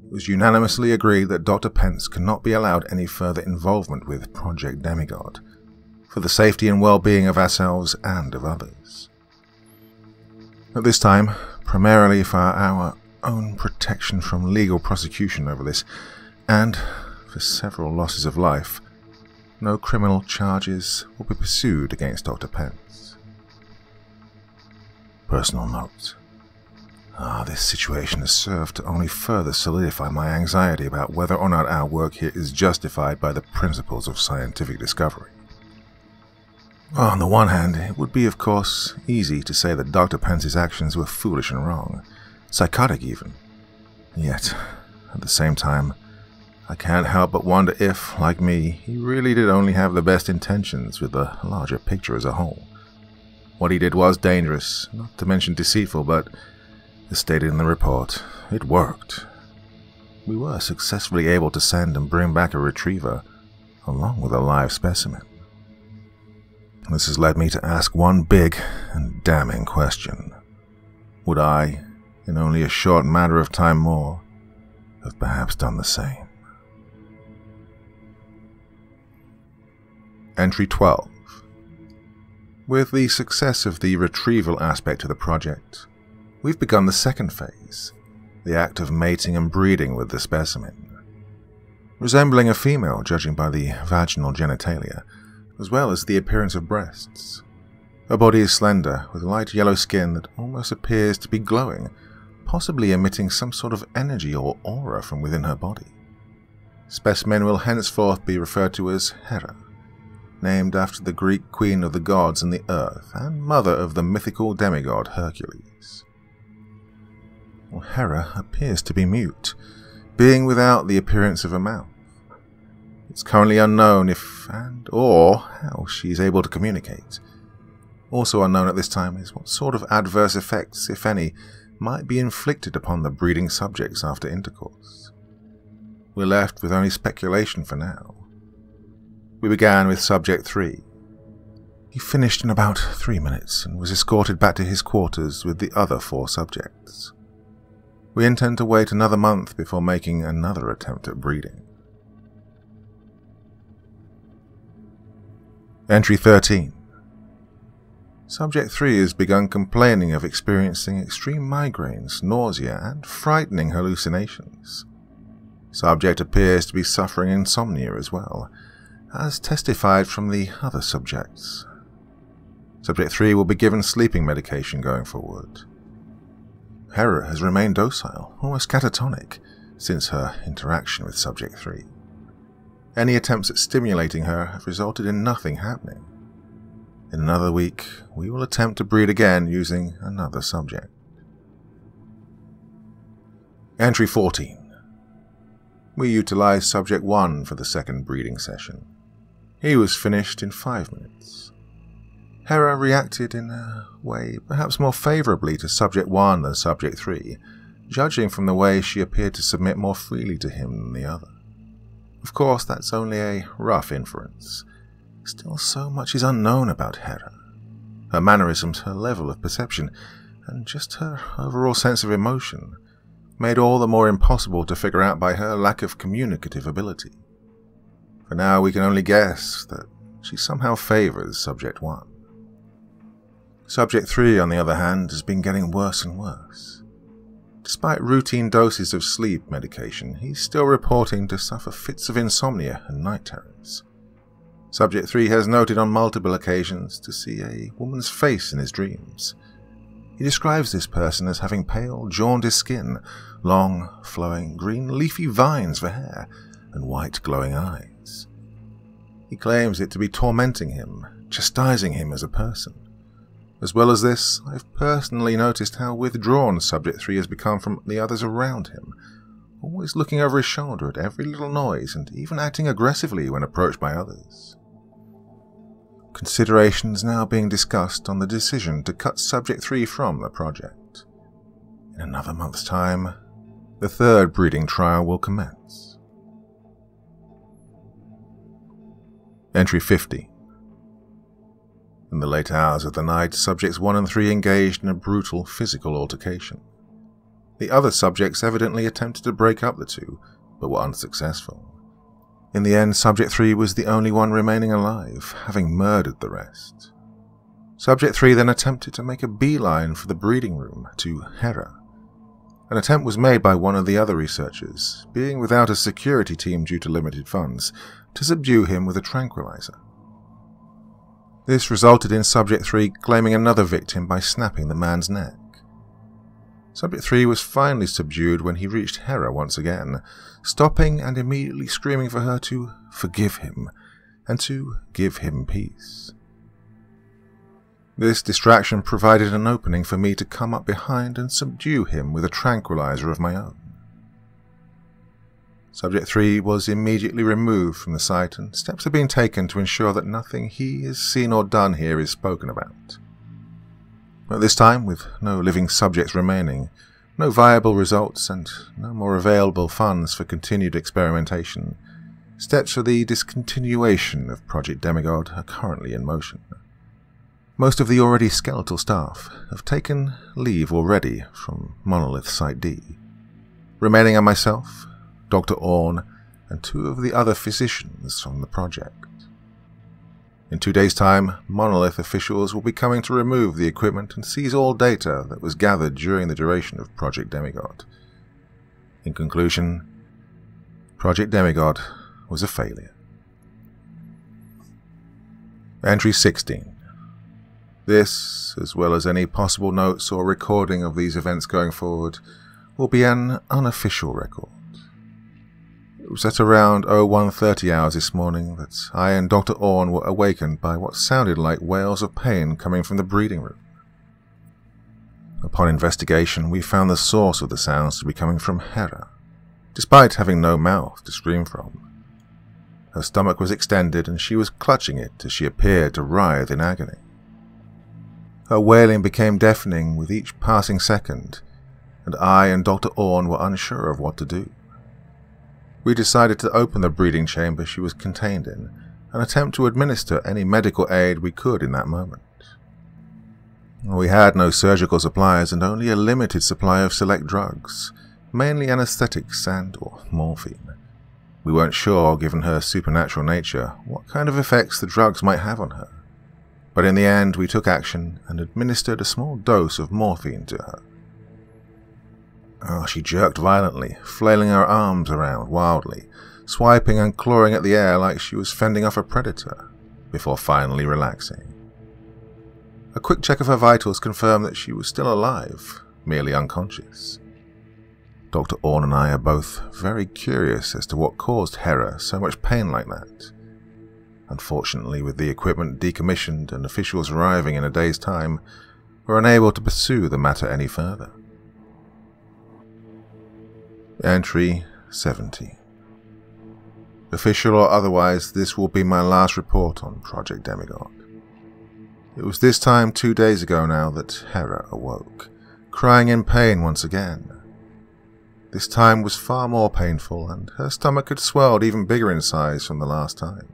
[SPEAKER 1] It was unanimously agreed that Dr. Pence could not be allowed any further involvement with Project Demigod, for the safety and well-being of ourselves and of others. At this time, primarily for our own protection from legal prosecution over this, and for several losses of life, no criminal charges will be pursued against Dr. Pence. Personal note. This situation has served to only further solidify my anxiety about whether or not our work here is justified by the principles of scientific discovery. On the one hand, it would be, of course, easy to say that Dr. Pence's actions were foolish and wrong, psychotic even. Yet, at the same time, I can't help but wonder if, like me, he really did only have the best intentions with the larger picture as a whole. What he did was dangerous, not to mention deceitful, but, as stated in the report, it worked. We were successfully able to send and bring back a retriever, along with a live specimen. This has led me to ask one big and damning question. Would I, in only a short matter of time more, have perhaps done the same? Entry 12. With the success of the retrieval aspect of the project, we've begun the second phase, the act of mating and breeding with the specimen. Resembling a female, judging by the vaginal genitalia, as well as the appearance of breasts. Her body is slender, with light yellow skin that almost appears to be glowing, possibly emitting some sort of energy or aura from within her body. Specimen will henceforth be referred to as Hera, named after the Greek queen of the gods and the earth, and mother of the mythical demigod Hercules. Hera appears to be mute, being without the appearance of a mouth. It's currently unknown if or how she is able to communicate. Also unknown at this time is what sort of adverse effects, if any, might be inflicted upon the breeding subjects after intercourse. We're left with only speculation for now. We began with Subject 3. He finished in about 3 minutes and was escorted back to his quarters with the other 4 subjects. We intend to wait another month before making another attempt at breeding. Entry 13. Subject 3 has begun complaining of experiencing extreme migraines, nausea, and frightening hallucinations. Subject appears to be suffering insomnia as well, as testified from the other subjects. Subject 3 will be given sleeping medication going forward. Hera has remained docile, almost catatonic, since her interaction with Subject 3. Any attempts at stimulating her have resulted in nothing happening. In another week, we will attempt to breed again using another subject. Entry 14. We utilized Subject 1 for the second breeding session. He was finished in 5 minutes. Hera reacted in a way perhaps more favorably to Subject 1 than Subject 3, judging from the way she appeared to submit more freely to him than the other. Of course, that's only a rough inference. Still, so much is unknown about Hera. Her mannerisms, her level of perception, and just her overall sense of emotion, made all the more impossible to figure out by her lack of communicative ability. For now we can only guess that she somehow favours Subject 1. Subject 3, on the other hand, has been getting worse and worse. Despite routine doses of sleep medication, he's still reporting to suffer fits of insomnia and night terrors. Subject 3 has noted on multiple occasions to see a woman's face in his dreams. He describes this person as having pale, jaundiced skin, long, flowing, green, leafy vines for hair, and white, glowing eyes. He claims it to be tormenting him, chastising him as a person. As well as this, I've personally noticed how withdrawn Subject 3 has become from the others around him, always looking over his shoulder at every little noise and even acting aggressively when approached by others. Considerations now being discussed on the decision to cut Subject 3 from the project. In another month's time, the third breeding trial will commence. Entry 50. In the late hours of the night, Subjects 1 and 3 engaged in a brutal physical altercation. The other subjects evidently attempted to break up the two, but were unsuccessful. In the end, Subject 3 was the only one remaining alive, having murdered the rest. Subject 3 then attempted to make a beeline for the breeding room to Hera. An attempt was made by one of the other researchers, being without a security team due to limited funds, to subdue him with a tranquilizer. This resulted in Subject 3 claiming another victim by snapping the man's neck. Subject 3 was finally subdued when he reached Hera once again, stopping and immediately screaming for her to forgive him and to give him peace. This distraction provided an opening for me to come up behind and subdue him with a tranquilizer of my own. Subject 3 was immediately removed from the site, and steps have been taken to ensure that nothing he has seen or done here is spoken about. At this time, with no living subjects remaining, no viable results, and no more available funds for continued experimentation, steps for the discontinuation of Project Demigod are currently in motion. Most of the already skeletal staff have taken leave already from Monolith Site D. Remaining are myself, Dr. Orn, and 2 of the other physicians from the project. In 2 days' time, Monolith officials will be coming to remove the equipment and seize all data that was gathered during the duration of Project Demigod. In conclusion, Project Demigod was a failure. Entry 16. This, as well as any possible notes or recording of these events going forward, will be an unofficial record. It was at around 01:30 hours this morning that I and Dr. Orn were awakened by what sounded like wails of pain coming from the breeding room. Upon investigation, we found the source of the sounds to be coming from Hera, despite having no mouth to scream from. Her stomach was extended and she was clutching it as she appeared to writhe in agony. Her wailing became deafening with each passing second, and I and Dr. Orn were unsure of what to do. We decided to open the breeding chamber she was contained in and attempt to administer any medical aid we could in that moment. We had no surgical supplies and only a limited supply of select drugs, mainly anesthetics and or morphine. We weren't sure, given her supernatural nature, what kind of effects the drugs might have on her, but in the end we took action and administered a small dose of morphine to her. She jerked violently, flailing her arms around wildly, swiping and clawing at the air like she was fending off a predator, before finally relaxing. A quick check of her vitals confirmed that she was still alive, merely unconscious. Dr. Orn and I are both very curious as to what caused Hera so much pain like that. Unfortunately, with the equipment decommissioned and officials arriving in a day's time, we're unable to pursue the matter any further. Entry 70. Official or otherwise, this will be my last report on Project Demigod. It was this time 2 days ago now that Hera awoke, crying in pain once again. This time was far more painful, and her stomach had swelled even bigger in size from the last time.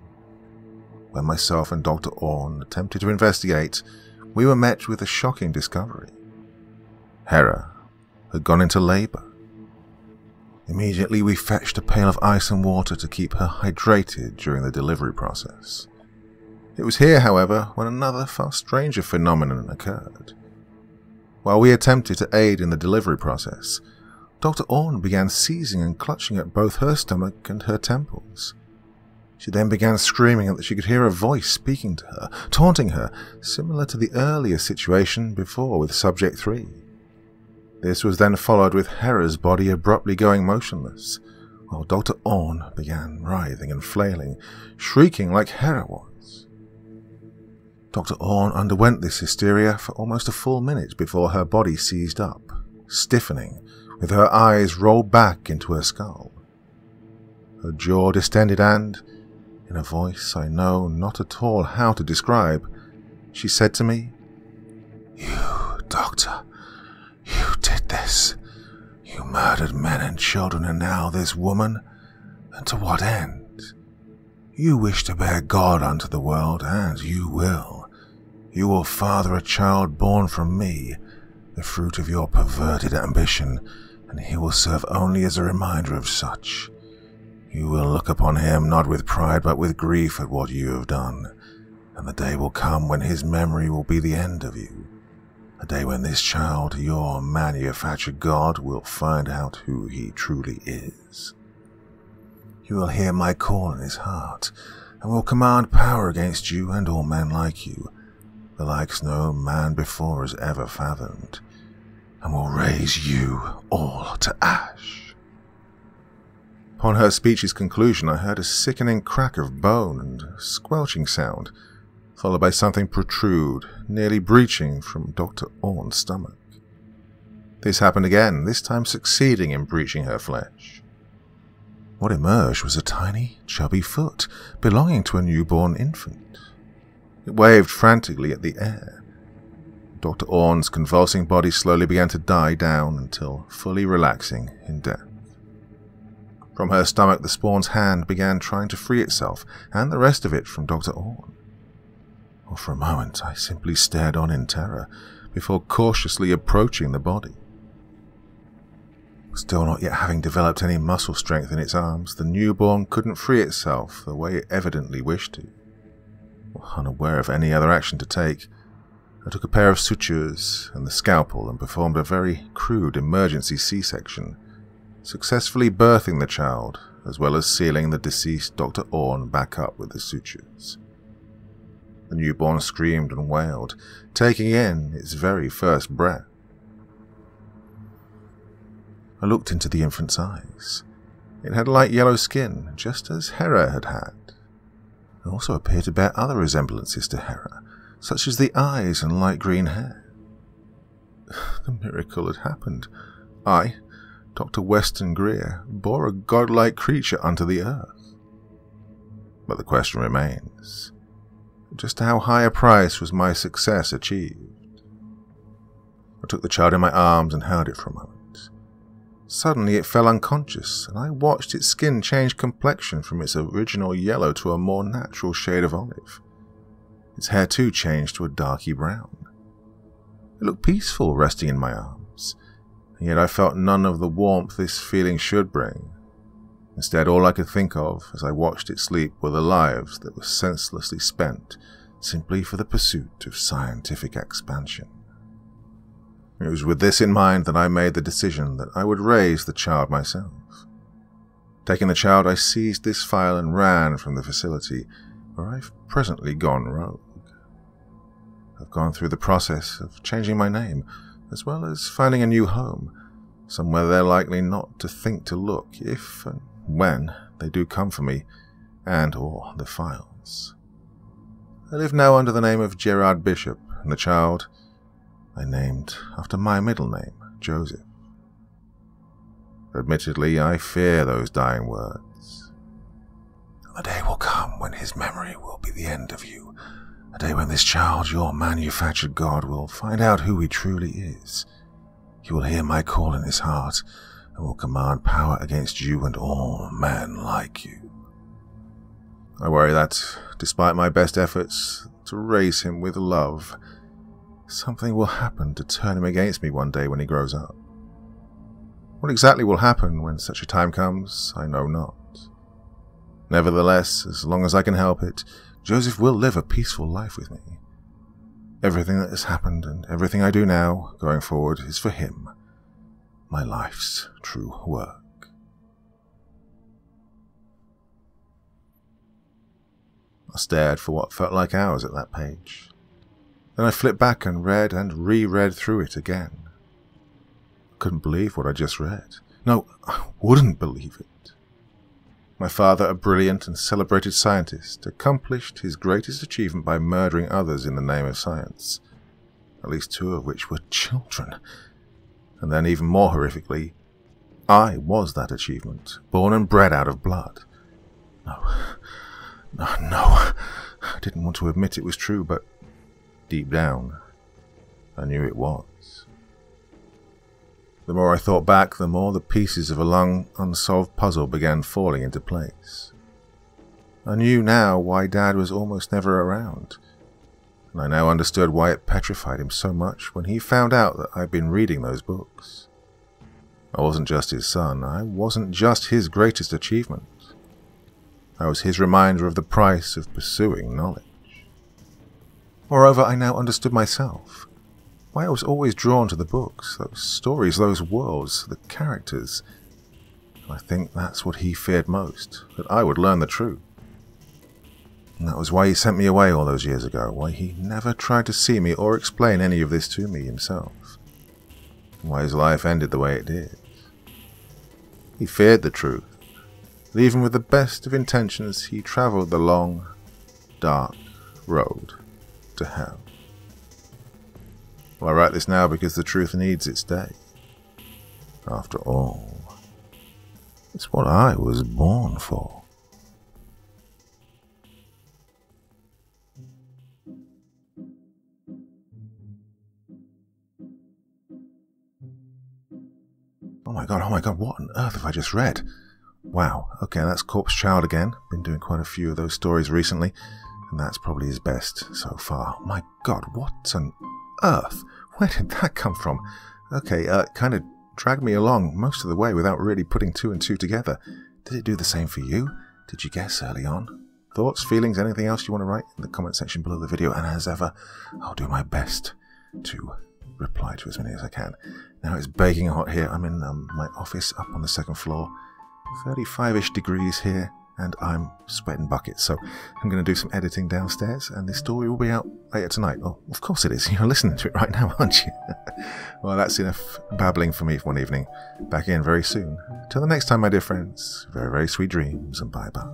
[SPEAKER 1] When myself and Dr. Orn attempted to investigate, we were met with a shocking discovery. Hera had gone into labour. Immediately we fetched a pail of ice and water to keep her hydrated during the delivery process. It was here, however, when another far stranger phenomenon occurred. While we attempted to aid in the delivery process, Dr. Orne began seizing and clutching at both her stomach and her temples. She then began screaming that she could hear a voice speaking to her, taunting her, similar to the earlier situation before with Subject 3. This was then followed with Hera's body abruptly going motionless, while Dr. Orne began writhing and flailing, shrieking like Hera was. Dr. Orne underwent this hysteria for almost a full minute before her body seized up, stiffening, with her eyes rolled back into her skull. Her jaw distended and, in a voice I know not at all how to describe, she said to me, "You, Doctor, you did this. You murdered men and children, and now this woman? And to what end? You wish to bear God unto the world, and you will. You will father a child born from me, the fruit of your perverted ambition, and he will serve only as a reminder of such. You will look upon him not with pride but with grief at what you have done, and the day will come when his memory will be the end of you. A day when this child, your manufactured God, will find out who he truly is. You will hear my call in his heart, and will command power against you and all men like you, the likes no man before has ever fathomed, and will raise you all to ash." Upon her speech's conclusion, I heard a sickening crack of bone and squelching sound, followed by something protrude, nearly breaching from Dr. Orne's stomach. This happened again, this time succeeding in breaching her flesh. What emerged was a tiny, chubby foot belonging to a newborn infant. It waved frantically at the air. Dr. Orne's convulsing body slowly began to die down until fully relaxing in death. From her stomach, the spawn's hand began trying to free itself, and the rest of it from Dr. Orne. Well, for a moment, I simply stared on in terror, before cautiously approaching the body. Still not yet having developed any muscle strength in its arms, the newborn couldn't free itself the way it evidently wished to. Unaware of any other action to take, I took a pair of sutures and the scalpel and performed a very crude emergency C-section, successfully birthing the child, as well as sealing the deceased Dr. Orne back up with the sutures. The newborn screamed and wailed, taking in its very first breath. I looked into the infant's eyes. It had light yellow skin, just as Hera had had. It also appeared to bear other resemblances to Hera, such as the eyes and light green hair. The miracle had happened. I, Dr. Weston Greer, bore a godlike creature unto the earth. But the question remains, just how high a price was my success achieved? I took the child in my arms and held it for a moment. Suddenly it fell unconscious, and I watched its skin change complexion from its original yellow to a more natural shade of olive. Its hair too changed to a darky brown. It looked peaceful resting in my arms, and yet I felt none of the warmth this feeling should bring. Instead, all I could think of as I watched it sleep were the lives that were senselessly spent simply for the pursuit of scientific expansion. It was with this in mind that I made the decision that I would raise the child myself. Taking the child, I seized this file and ran from the facility, where I've presently gone rogue. I've gone through the process of changing my name, as well as finding a new home, somewhere they're likely not to think to look if and when they do come for me and or the files. I live now under the name of Gerard Bishop, and the child I named after my middle name, Joseph. Admittedly, I fear those dying words. The day will come when his memory will be the end of you. A day when this child, your manufactured God, will find out who he truly is. He will hear my call in his heart, and will command power against you and all men like you. I worry that, despite my best efforts to raise him with love, something will happen to turn him against me one day when he grows up. What exactly will happen when such a time comes, I know not. Nevertheless, as long as I can help it, Joseph will live a peaceful life with me. Everything that has happened and everything I do now, going forward, is for him, my life's true work. I stared for what felt like hours at that page. Then I flipped back and read and reread through it again. I couldn't believe what I just read. No, I wouldn't believe it. My father, a brilliant and celebrated scientist, accomplished his greatest achievement by murdering others in the name of science, at least 2 of which were children. And then, even more horrifically, I was that achievement, born and bred out of blood. No, I didn't want to admit it was true, but deep down, I knew it was. The more I thought back, the more the pieces of a long, unsolved puzzle began falling into place. I knew now why Dad was almost never around, and I now understood why it petrified him so much when he found out that I'd been reading those books. I wasn't just his son, I wasn't just his greatest achievement. I was his reminder of the price of pursuing knowledge. Moreover, I now understood myself. Why I was always drawn to the books, those stories, those worlds, the characters. And I think that's what he feared most, that I would learn the truth. And that was why he sent me away all those years ago, why he never tried to see me or explain any of this to me himself, and why his life ended the way it did. He feared the truth, that even with the best of intentions he travelled the long, dark road to hell. Well, I write this now because the truth needs its day. After all, it's what I was born for. Oh my god, what on earth have I just read? Wow, okay, that's Corpse Child again. Been doing quite a few of those stories recently, and that's probably his best so far. My god, what on earth? Where did that come from? Okay, kind of dragged me along most of the way without really putting 2 and 2 together. Did it do the same for you? Did you guess early on? Thoughts, feelings, anything else you want to write in the comment section below the video, and as ever, I'll do my best to reply to as many as I can. Now it's baking hot here. I'm in my office up on the 2nd floor. 35-ish degrees here, and I'm sweating buckets, so I'm going to do some editing downstairs, and this story will be out later tonight. Oh, of course it is. You're listening to it right now, aren't you? Well, that's enough babbling for me for one evening. Back in very soon. Till the next time, my dear friends, very, very sweet dreams, and bye-bye.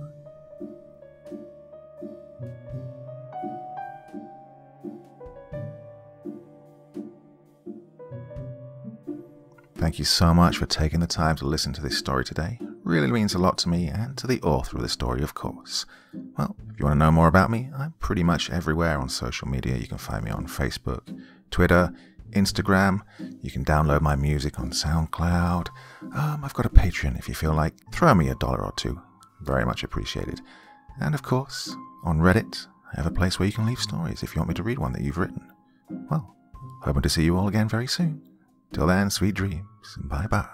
[SPEAKER 1] Thank you so much for taking the time to listen to this story today. Really means a lot to me and to the author of the story, of course. Well, if you want to know more about me, I'm pretty much everywhere on social media. You can find me on Facebook, Twitter, Instagram. You can download my music on SoundCloud. I've got a Patreon if you feel like. Throw me $1 or $2. Very much appreciated. And of course, on Reddit, I have a place where you can leave stories if you want me to read one that you've written. Well, hoping to see you all again very soon. Till then, sweet dreams, and bye-bye.